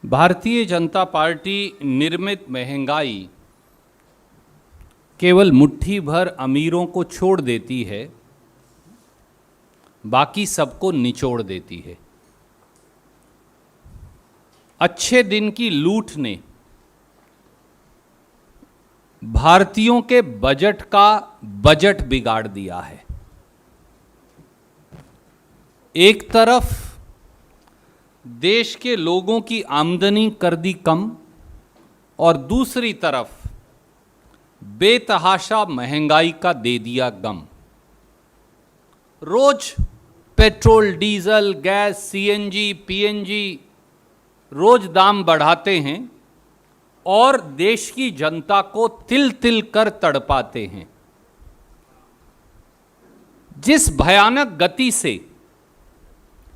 Bharatiya Janata party निर्मित महंगाई केवल मुट्ठी भर अमीरों को छोड़ देती है, बाकी सबको निचोड़ देती है। अच्छे दिन की लूट ने भारतीयों के बजट का बजट बिगाड़ दिया है। एक तरफ देश के लोगों की आमदनी कर दी कम और दूसरी तरफ बेतहाशा महंगाई का दे दिया गम। रोज petrol, diesel, gas, CNG, PNG रोज दाम बढ़ाते हैं और देश की जनता को तिल तिल कर तड़पाते हैं। जिस भयानक गति से,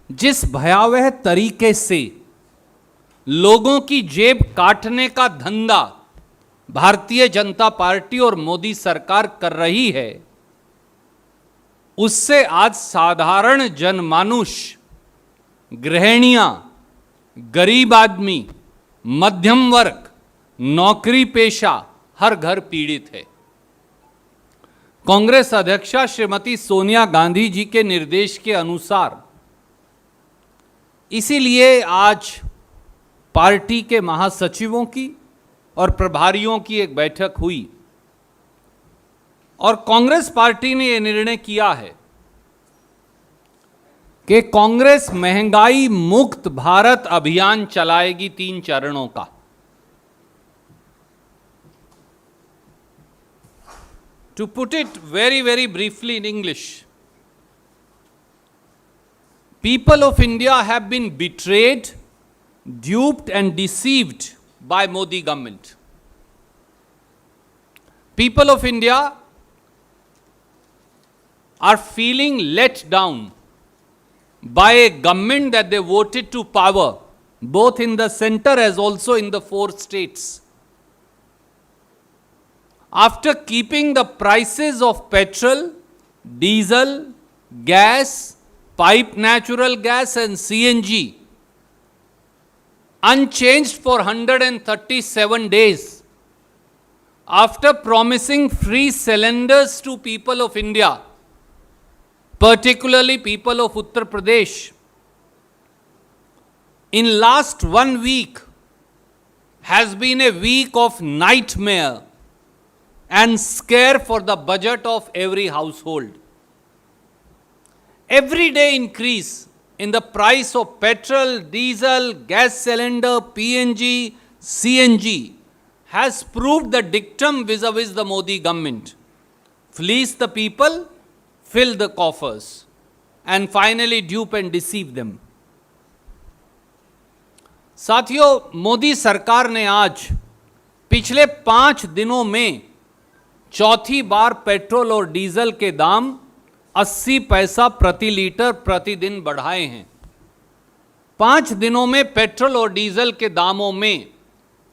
जिस भयावह तरीके से लोगों की जेब काटने का धंधा भारतीय जनता पार्टी और मोदी सरकार कर रही है, उससे आज साधारण जनमानुष, गृहिणियां, गरीब आदमी, मध्यम वर्ग, नौकरी पेशा हर घर पीड़ित है। कांग्रेस अध्यक्षा श्रीमती सोनिया गांधी जी के निर्देश के अनुसार इसीलिए आज पार्टी के महासचिवों की और प्रभारियों की एक बैठक हुई और कांग्रेस पार्टी ने यह निर्णय किया है कि कांग्रेस महंगाई मुक्त भारत अभियान चलाएगी 3 चरणों का। To put it very, very briefly in English, people of India have been betrayed, duped and deceived by Modi government. People of India are feeling let down by a government that they voted to power, both in the center as also in the 4 states. After keeping the prices of petrol, diesel, gas, piped natural gas and CNG unchanged for 137 days, after promising free cylinders to people of India, particularly people of Uttar Pradesh, in last 1 week has been a week of nightmare and scare for the budget of every household. Every day increase in the price of petrol, diesel, gas cylinder, PNG, CNG has proved the dictum vis-a-vis the Modi government. Fleece the people, fill the coffers, and finally dupe and deceive them. साथियों, मोदी सरकार ने आज पिछले 5 दिनों में चौथी बार petrol और diesel के दाम 80 पैसा प्रति लीटर प्रतिदिन बढ़ाए हैं। 5 दिनों में पेट्रोल और डीजल के दामों में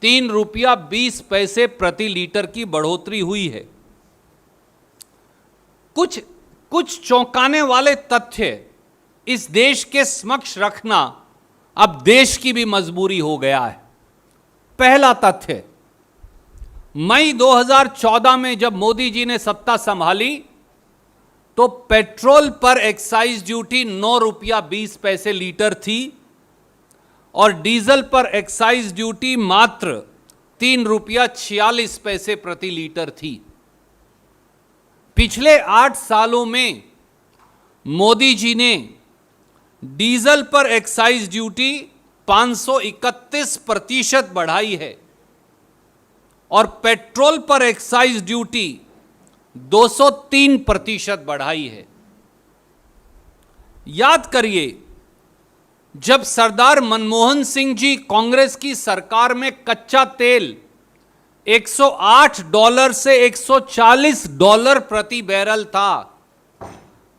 3 रुपया 20 पैसे प्रति लीटर की बढ़ोतरी हुई है। कुछ चौंकाने वाले तथ्य इस देश के समक्ष रखना अब देश की भी मजबूरी हो गया है। पहला तथ्य, मई 2014 में जब मोदी जी ने सत्ता संभाली तो पेट्रोल पर एक्साइज ड्यूटी 9 रुपया 20 पैसे लीटर थी और डीजल पर एक्साइज ड्यूटी मात्र 3 रुपया 46 पैसे प्रति लीटर थी। पिछले 8 सालों में मोदी जी ने डीजल पर एक्साइज ड्यूटी 531% बढ़ाई है और पेट्रोल पर एक्साइज ड्यूटी 203% बढ़ाई है। याद करिए, जब सरदार मनमोहन सिंह जी कांग्रेस की सरकार में कच्चा तेल $108 से $140 प्रति बैरल था,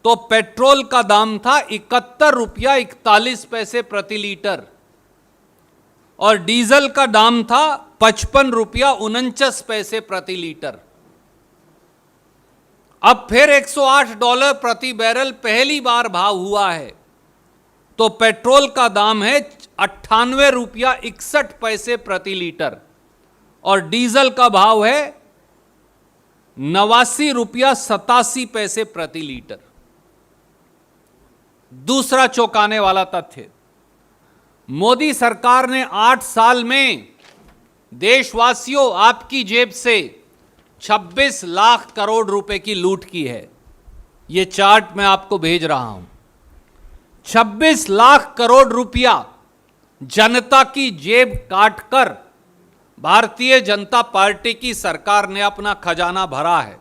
तो पेट्रोल का दाम था 71 रुपया 41 पैसे प्रति लीटर और डीजल का दाम था 55 रुपया 49 पैसे प्रति लीटर। अब फिर $108 प्रति बैरल पहली बार भाव हुआ है, तो पेट्रोल का दाम है 98 रुपया 61 पैसे प्रति लीटर और डीजल का भाव है 89 रुपया 87 पैसे प्रति लीटर। दूसरा चौंकाने वाला तथ्य, मोदी सरकार ने 8 साल में देशवासियों आपकी जेब से 26 लाख करोड़ रुपए की लूट की है। यह चार्ट मैं आपको भेज रहा हूं। 26 लाख करोड़ रुपया जनता की जेब काटकर भारतीय जनता पार्टी की सरकार ने अपना खजाना भरा है।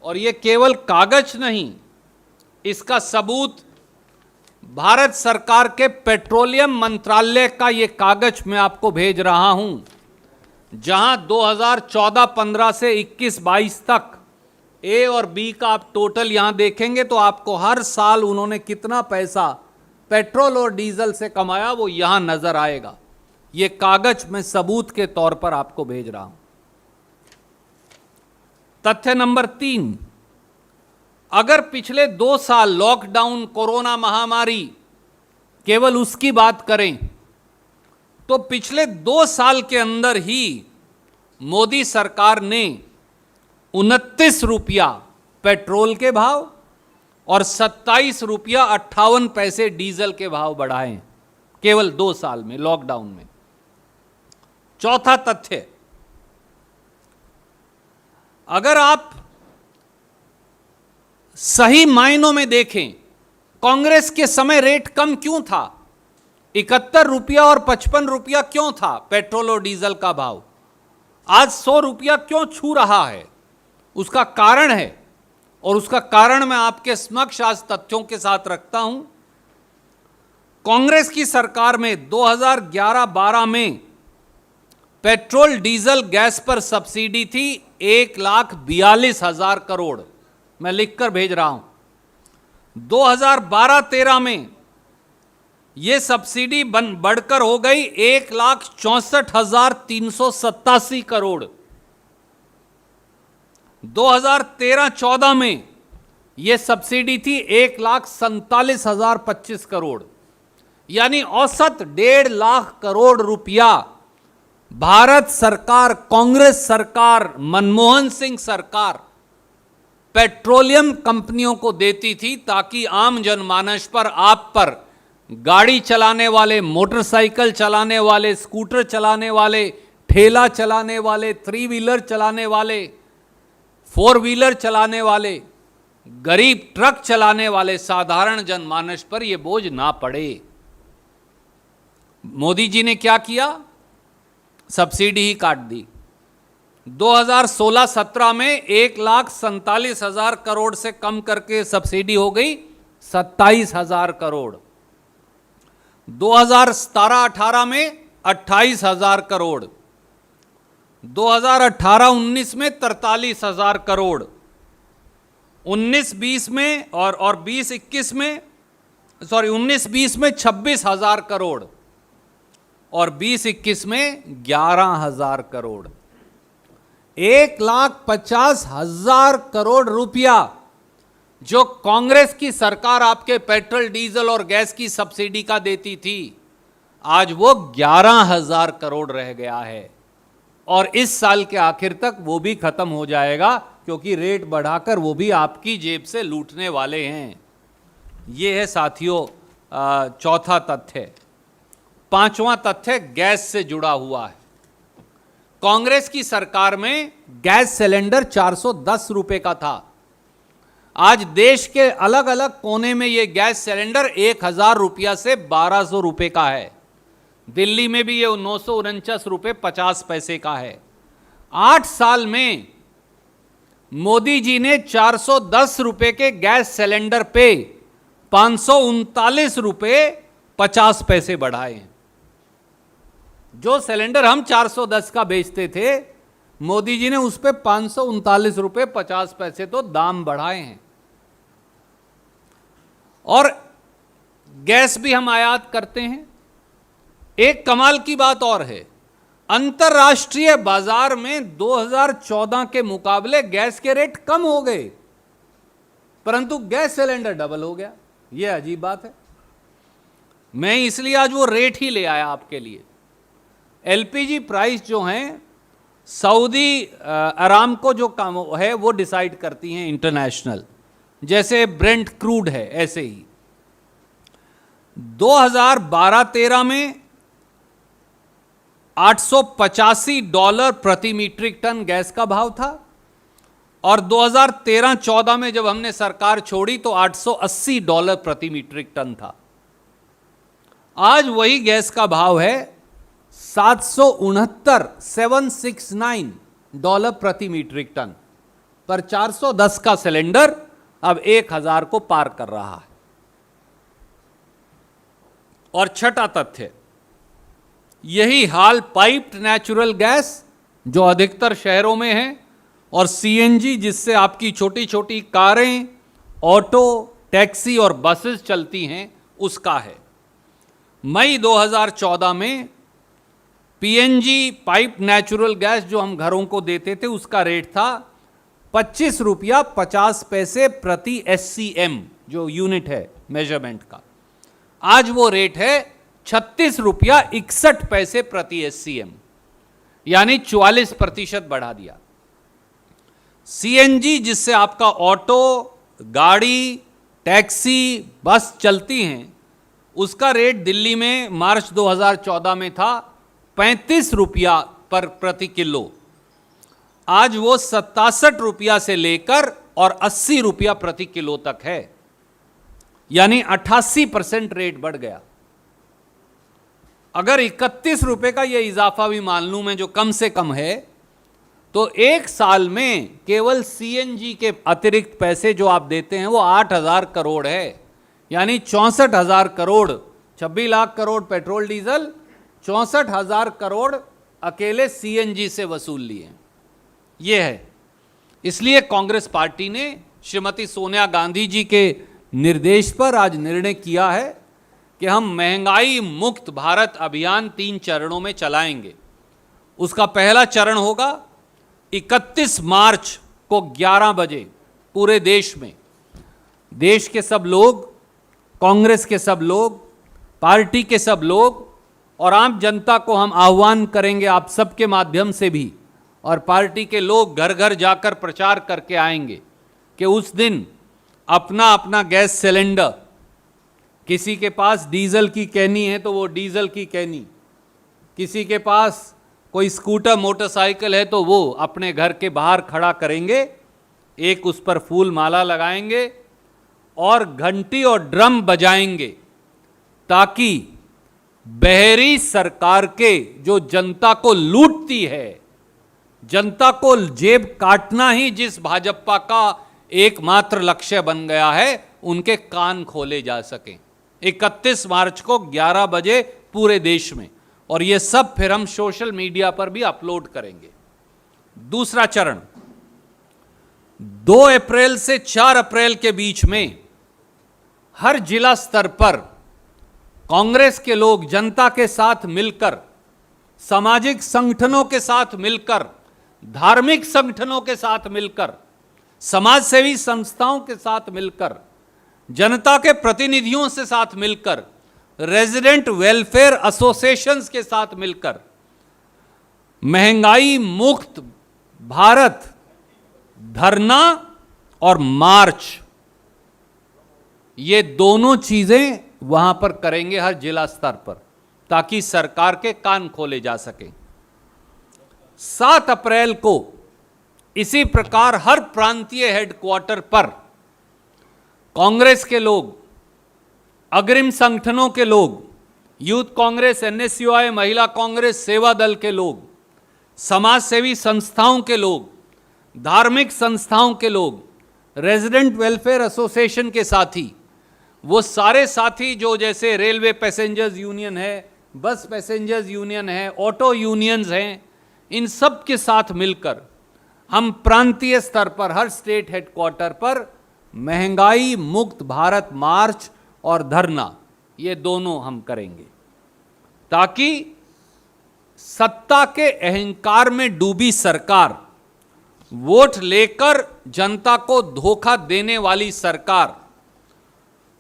और यह केवल कागज नहीं, इसका सबूत भारत सरकार के पेट्रोलियम मंत्रालय का यह कागज मैं आपको भेज रहा हूं, जहां 2014-15 से 21-22 तक ए और बी का आप टोटल यहां देखेंगे तो आपको हर साल उन्होंने कितना पैसा पेट्रोल और डीजल से कमाया वो यहां नजर आएगा। ये कागज मैं सबूत के तौर पर आपको भेज रहा हूं। तथ्य नंबर 3, अगर पिछले 2 साल लॉकडाउन, कोरोना महामारी, केवल उसकी बात करें तो पिछले 2 साल के अंदर ही मोदी सरकार ने 29 रुपया पेट्रोल के भाव और 27 रुपया 58 पैसे डीजल के भाव बढ़ाए, केवल 2 साल में, लॉकडाउन में। चौथा तथ्य, अगर आप सही मायनों में देखें, कांग्रेस के समय रेट कम क्यों था? 71 रुपया और 55 रुपया क्यों था पेट्रोल और डीजल का भाव? आज 100 रुपया क्यों छू रहा है? उसका कारण है, और उसका कारण मैं आपके समक्ष आज तथ्यों के साथ रखता हूं। कांग्रेस की सरकार में 2011-12 में पेट्रोल, डीजल, गैस पर सब्सिडी थी 1,42,000 करोड़, मैं लिखकर भेज रहा हूं। 2012-13 में यह सब्सिडी बढ़कर हो गई 1,64,387 करोड़। 2013-14 में यह सब्सिडी थी 1,47,025 करोड़, यानी औसत 1.5 लाख करोड़ रुपया भारत सरकार, कांग्रेस सरकार, मनमोहन सिंह सरकार पेट्रोलियम कंपनियों को देती थी, ताकि आम जनमानस पर, आप पर, गाड़ी चलाने वाले, मोटरसाइकिल चलाने वाले, स्कूटर चलाने वाले, ठेला चलाने वाले, 3 व्हीलर चलाने वाले, 4 व्हीलर चलाने वाले, गरीब ट्रक चलाने वाले साधारण जनमानस पर यह बोझ ना पड़े। मोदी जी ने क्या किया? सब्सिडी ही काट दी। 2016-17 में 1,47,000 करोड़ से कम करके सब्सिडी हो गई 27,000 करोड़। 2017-18 में 28,000 करोड़। 2018-19 में 43,000 करोड़। 19-20 में और 20-21 में, सॉरी 19-20 में 26,000 करोड़ और 20-21 में 11,000 करोड़। 1,50,000 करोड़ रुपया जो कांग्रेस की सरकार आपके पेट्रोल, डीजल और गैस की सब्सिडी का देती थी, आज वो 11,000 करोड़ रह गया है। और इस साल के आखिर तक वो भी खत्म हो जाएगा, क्योंकि रेट बढ़ाकर वो भी आपकी जेब से लूटने वाले हैं। ये है साथियों चौथा तथ्य। पांचवां तथ्य गैस से जुड़ा हुआ है। कांग्रेस की सरकार में गैस सिलेंडर 410 रुपए का था। आज देश के अलग अलग कोने में यह गैस सिलेंडर 1,000 रुपया से 1,200 रुपए का है। दिल्ली में भी ये 949 रुपए 50 पैसे का है। 8 साल में मोदी जी ने 410 रुपए के गैस सिलेंडर पे 539 रुपए 50 पैसे बढ़ाए हैं। जो सिलेंडर हम 410 का बेचते थे, मोदी जी ने उस पे 539 रुपए 50 पैसे तो दाम बढ़ाए हैं। और गैस भी हम आयात करते हैं। एक कमाल की बात और है, अंतर्राष्ट्रीय बाजार में 2014 के मुकाबले गैस के रेट कम हो गए, परंतु गैस सिलेंडर डबल हो गया। यह अजीब बात है। मैं इसलिए आज वो रेट ही ले आया आपके लिए। एलपीजी प्राइस जो हैं सऊदी अरामको जो काम है वो डिसाइड करती हैं इंटरनेशनल, जैसे ब्रेंट क्रूड है ऐसे ही। 2012-13 में $885 प्रति मीट्रिक टन गैस का भाव था, और 2013-14 में जब हमने सरकार छोड़ी तो $880 प्रति मीट्रिक टन था। आज वही गैस का भाव है $769 प्रति मीट्रिक टन, पर 410 का सिलेंडर अब 1000 को पार कर रहा है। और छठा तथ्य, यही हाल पाइप्ड नेचुरल गैस जो अधिकतर शहरों में है, और सीएनजी जिससे आपकी छोटी छोटी कारें, ऑटो, टैक्सी और बसेस चलती हैं, उसका है। मई 2014 में पीएनजी पाइप नेचुरल गैस जो हम घरों को देते थे उसका रेट था 25 रुपया 50 पैसे प्रति SCM, जो यूनिट है मेजरमेंट का। आज वो रेट है 36 रुपया 61 पैसे प्रति SCM, यानी 44% बढ़ा दिया। सीएनजी जिससे आपका ऑटो, गाड़ी, टैक्सी, बस चलती हैं, उसका रेट दिल्ली में मार्च 2014 में था 35 रुपया पर प्रति किलो। आज वो 67 रुपया से लेकर और 80 रुपया प्रति किलो तक है, यानी 88% रेट बढ़ गया। अगर 31 रुपए का ये इजाफा भी मान लूं मैं, जो कम से कम है, तो एक साल में केवल सीएनजी के अतिरिक्त पैसे जो आप देते हैं वो 8000 करोड़ है, यानी 64,000 करोड़। 26 लाख करोड़ पेट्रोल डीजल, 64,000 करोड़ अकेले सीएनजी से वसूल लिए। ये है, इसलिए कांग्रेस पार्टी ने श्रीमती सोनिया गांधी जी के निर्देश पर आज निर्णय किया है कि हम महंगाई मुक्त भारत अभियान 3 चरणों में चलाएंगे। उसका पहला चरण होगा 31 मार्च को 11 बजे पूरे देश में। देश के सब लोग, कांग्रेस के सब लोग, पार्टी के सब लोग और आम जनता को हम आह्वान करेंगे आप सबके माध्यम से भी, और पार्टी के लोग घर घर जाकर प्रचार करके आएंगे कि उस दिन अपना अपना गैस सिलेंडर, किसी के पास डीजल की कैनी है तो वो डीजल की कैनी, किसी के पास कोई स्कूटर मोटरसाइकिल है तो वो अपने घर के बाहर खड़ा करेंगे, एक उस पर फूल माला लगाएंगे और घंटी और ड्रम बजाएंगे, ताकि बहरी सरकार के जो जनता को लूटती है, जनता को जेब काटना ही जिस भाजपा का एकमात्र लक्ष्य बन गया है, उनके कान खोले जा सकें। 31 मार्च को 11 बजे पूरे देश में, और ये सब फिर हम सोशल मीडिया पर भी अपलोड करेंगे। दूसरा चरण 2 अप्रैल से 4 अप्रैल के बीच में हर जिला स्तर पर कांग्रेस के लोग जनता के साथ मिलकर, सामाजिक संगठनों के साथ मिलकर, धार्मिक संगठनों के साथ मिलकर, समाजसेवी संस्थाओं के साथ मिलकर, जनता के प्रतिनिधियों से साथ मिलकर, रेजिडेंट वेलफेयर एसोसिएशंस के साथ मिलकर महंगाई मुक्त भारत धरना और मार्च, ये दोनों चीजें वहां पर करेंगे हर जिला स्तर पर, ताकि सरकार के कान खोले जा सके। 7 अप्रैल को इसी प्रकार हर प्रांतीय हेडक्वार्टर पर कांग्रेस के लोग, अग्रिम संगठनों के लोग, यूथ कांग्रेस, NSUI, महिला कांग्रेस, सेवा दल के लोग, समाजसेवी संस्थाओं के लोग, धार्मिक संस्थाओं के लोग, रेजिडेंट वेलफेयर एसोसिएशन के साथी, वो सारे साथी जो जैसे रेलवे पैसेंजर्स यूनियन है, बस पैसेंजर्स यूनियन है, ऑटो यूनियंस हैं, इन सब के साथ मिलकर हम प्रांतीय स्तर पर हर स्टेट हेडक्वार्टर पर महंगाई मुक्त भारत मार्च और धरना, ये दोनों हम करेंगे, ताकि सत्ता के अहंकार में डूबी सरकार, वोट लेकर जनता को धोखा देने वाली सरकार,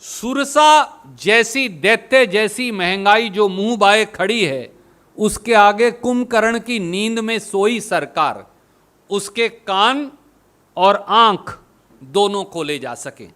सुरसा जैसी दैत्य जैसी महंगाई जो मुंह बाए खड़ी है, उसके आगे कुंभकर्ण की नींद में सोई सरकार, उसके कान और आंख दोनों खोले जा सके।